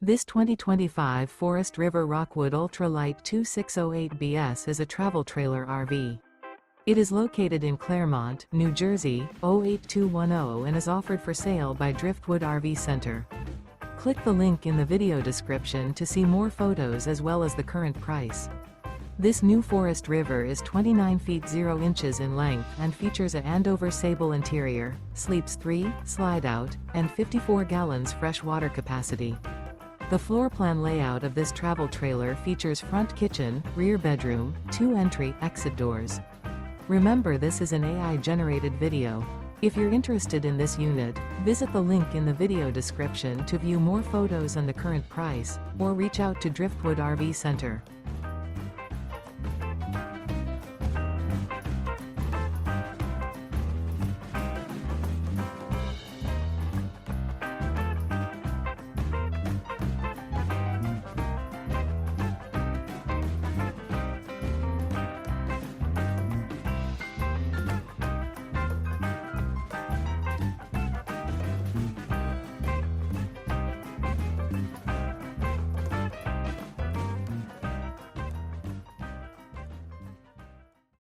This 2025 Forest River Rockwood Ultra Lite 2608BS is a travel trailer RV. It is located in Clermont, New Jersey, 08210 and is offered for sale by Driftwood RV Center. Click the link in the video description to see more photos as well as the current price. This new Forest River is 29 feet 0 inches in length and features a Andover sable interior, sleeps 3, slide out, and 54 gallons fresh water capacity. The floor plan layout of this travel trailer features front kitchen, rear bedroom, 2 entry/exit doors. Remember, this is an AI-generated video. If you're interested in this unit, visit the link in the video description to view more photos and the current price, or reach out to Driftwood RV Center.